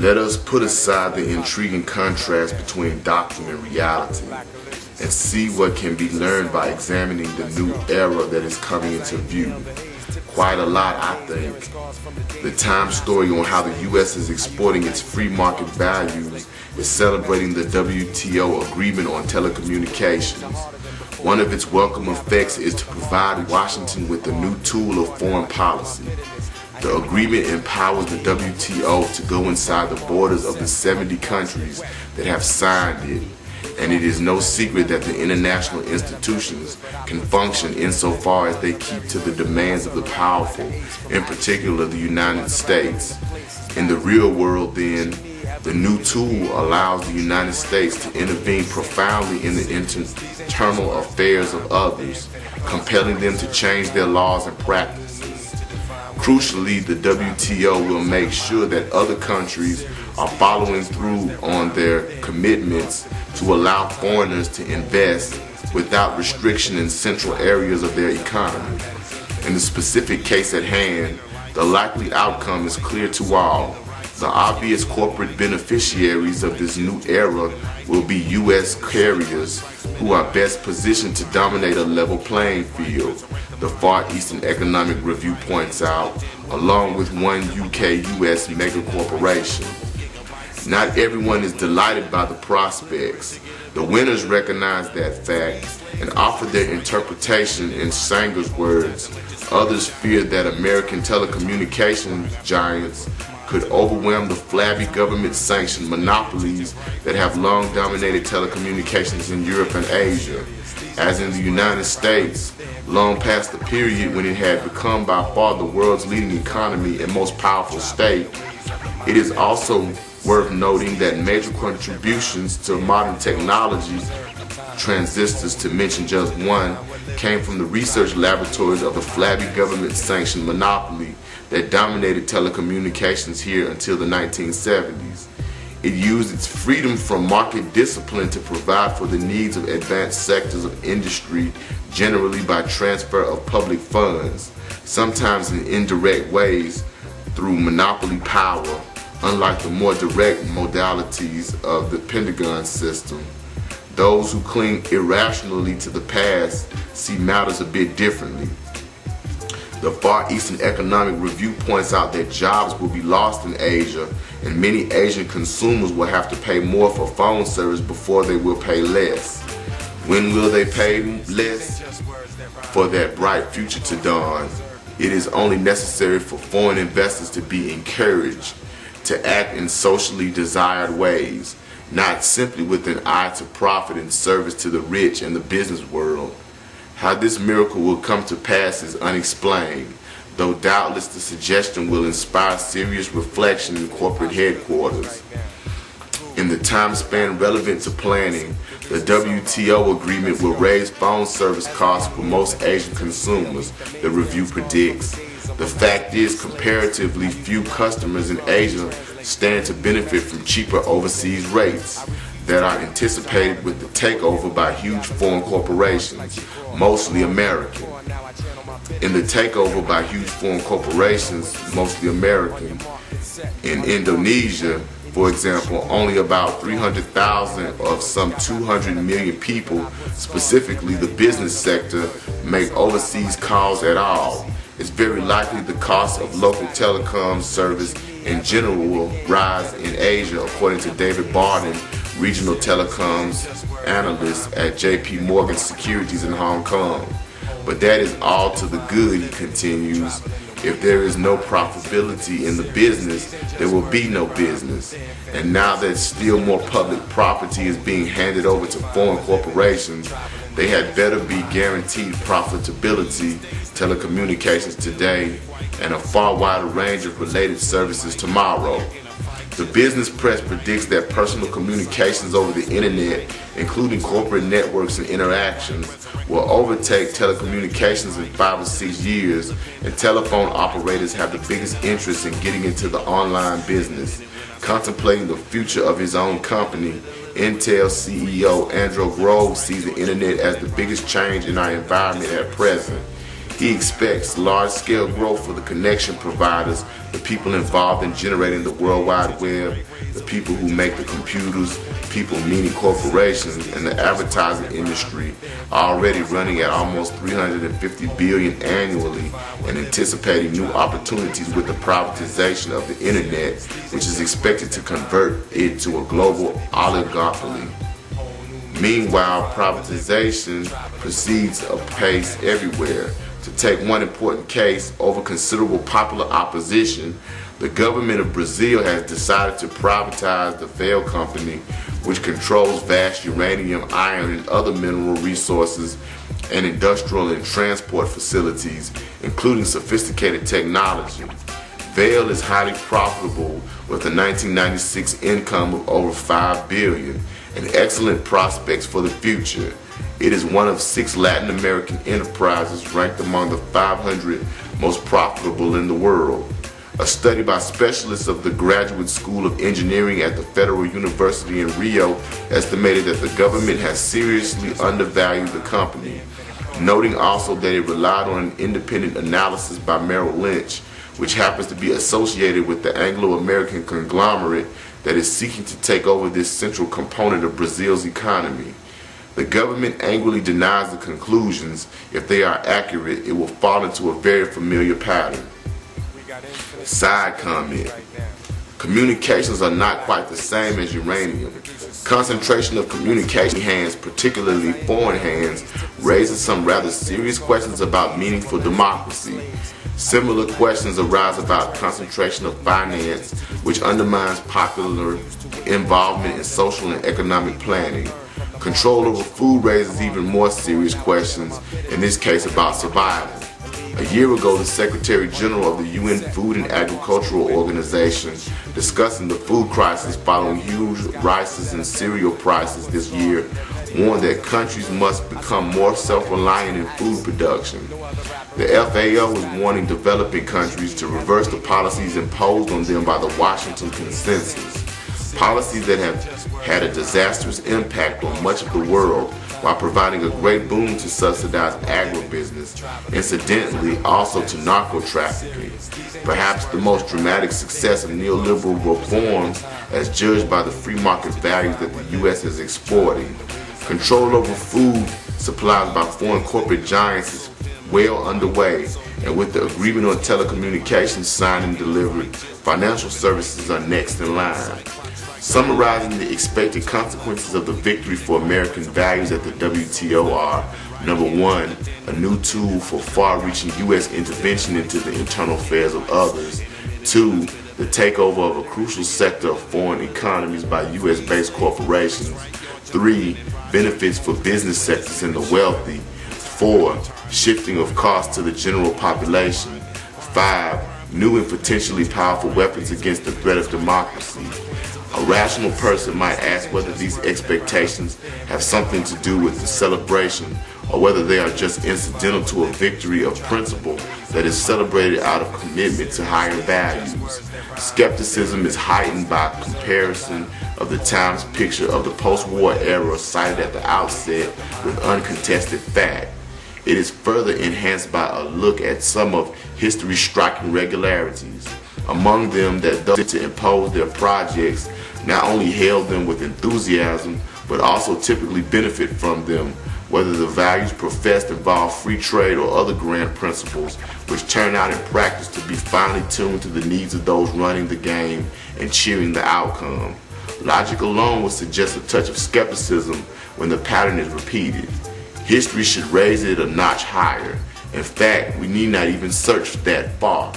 Let us put aside the intriguing contrast between doctrine and reality and see what can be learned by examining the new era that is coming into view. Quite a lot, I think. The Times story on how the U.S. is exporting its free market values is celebrating the WTO agreement on telecommunications. One of its welcome effects is to provide Washington with a new tool of foreign policy. The agreement empowers the WTO to go inside the borders of the 70 countries that have signed it, and it is no secret that the international institutions can function insofar as they keep to the demands of the powerful, in particular the United States. In the real world, then, the new tool allows the United States to intervene profoundly in the internal affairs of others, compelling them to change their laws and practices. Crucially, the WTO will make sure that other countries are following through on their commitments to allow foreigners to invest without restriction in central areas of their economy. In the specific case at hand, the likely outcome is clear to all. The obvious corporate beneficiaries of this new era will be U.S. carriers who are best positioned to dominate a level playing field, the Far Eastern Economic Review points out, along with one UK-US megacorporation. Not everyone is delighted by the prospects. The winners recognize that fact and offer their interpretation in Sanger's words. Others fear that American telecommunications giants could overwhelm the flabby government-sanctioned monopolies that have long dominated telecommunications in Europe and Asia. As in the United States, long past the period when it had become by far the world's leading economy and most powerful state, it is also worth noting that major contributions to modern technologies, transistors to mention just one, came from the research laboratories of the flabby government-sanctioned monopoly that dominated telecommunications here until the 1970s. It used its freedom from market discipline to provide for the needs of advanced sectors of industry, generally by transfer of public funds, sometimes in indirect ways through monopoly power, unlike the more direct modalities of the Pentagon system. Those who cling irrationally to the past see matters a bit differently. The Far Eastern Economic Review points out that jobs will be lost in Asia, and many Asian consumers will have to pay more for phone service before they will pay less. When will they pay less? For that bright future to dawn, it is only necessary for foreign investors to be encouraged to act in socially desired ways, not simply with an eye to profit and service to the rich and the business world. How this miracle will come to pass is unexplained, though doubtless the suggestion will inspire serious reflection in corporate headquarters. In the time span relevant to planning, the WTO agreement will raise phone service costs for most Asian consumers, the review predicts. The fact is, comparatively few customers in Asia stand to benefit from cheaper overseas rates that are anticipated with the takeover by huge foreign corporations, mostly American. In the takeover by huge foreign corporations, mostly American, in Indonesia, for example, only about 300,000 of some 200 million people, specifically the business sector, make overseas calls at all. It's very likely the cost of local telecom service in general will rise in Asia, according to David Barden, regional telecoms analyst at JP Morgan Securities in Hong Kong. But that is all to the good, he continues. If there is no profitability in the business, there will be no business. And now that still more public property is being handed over to foreign corporations, they had better be guaranteed profitability, telecommunications today, and a far wider range of related services tomorrow. The business press predicts that personal communications over the internet, including corporate networks and interactions, will overtake telecommunications in 5 or 6 years, and telephone operators have the biggest interest in getting into the online business. Contemplating the future of his own company, Intel CEO Andrew Grove sees the internet as the biggest change in our environment at present. He expects large-scale growth for the connection providers, the people involved in generating the World Wide Web, the people who make the computers, people meaning corporations, and the advertising industry are already running at almost $350 billion annually and anticipating new opportunities with the privatization of the internet, which is expected to convert it to a global oligopoly. Meanwhile, privatization proceeds apace everywhere. To take one important case, over considerable popular opposition, the government of Brazil has decided to privatize the failed company, which controls vast uranium, iron, and other mineral resources and industrial and transport facilities, including sophisticated technology. Vale is highly profitable with a 1996 income of over $5 billion and excellent prospects for the future. It is one of 6 Latin American enterprises ranked among the 500 most profitable in the world. A study by specialists of the Graduate School of Engineering at the Federal University in Rio estimated that the government has seriously undervalued the company, noting also that it relied on an independent analysis by Merrill Lynch, which happens to be associated with the Anglo-American conglomerate that is seeking to take over this central component of Brazil's economy. The government angrily denies the conclusions. If they are accurate, it will fall into a very familiar pattern. Side comment. Communications are not quite the same as uranium. Concentration of communication hands, particularly foreign hands, raises some rather serious questions about meaningful democracy. Similar questions arise about concentration of finance, which undermines popular involvement in social and economic planning. Control over food raises even more serious questions, in this case about survival. A year ago, the Secretary General of the UN Food and Agricultural Organization, discussing the food crisis following huge rices and cereal prices this year, warned that countries must become more self-reliant in food production. The FAO is warning developing countries to reverse the policies imposed on them by the Washington Consensus. Policies that have had a disastrous impact on much of the world while providing a great boon to subsidize agribusiness, incidentally also to narco-trafficking. Perhaps the most dramatic success of neoliberal reforms as judged by the free market values that the U.S. is exporting. Control over food supplies by foreign corporate giants is well underway, and with the agreement on telecommunications signed and delivered, financial services are next in line. Summarizing the expected consequences of the victory for American values at the WTO are: number 1, a new tool for far-reaching U.S. intervention into the internal affairs of others; 2, the takeover of a crucial sector of foreign economies by U.S.-based corporations; 3, benefits for business sectors and the wealthy; 4, shifting of costs to the general population; 5, new and potentially powerful weapons against the threat of democracy. A rational person might ask whether these expectations have something to do with the celebration, or whether they are just incidental to a victory of principle that is celebrated out of commitment to higher values. Skepticism is heightened by comparison of the Times picture of the post-war era cited at the outset with uncontested fact. It is further enhanced by a look at some of history's striking regularities. Among them, that those to impose their projects not only hail them with enthusiasm, but also typically benefit from them, whether the values professed involve free trade or other grand principles, which turn out in practice to be finely tuned to the needs of those running the game and cheering the outcome. Logic alone would suggest a touch of skepticism when the pattern is repeated. History should raise it a notch higher. In fact, we need not even search that far.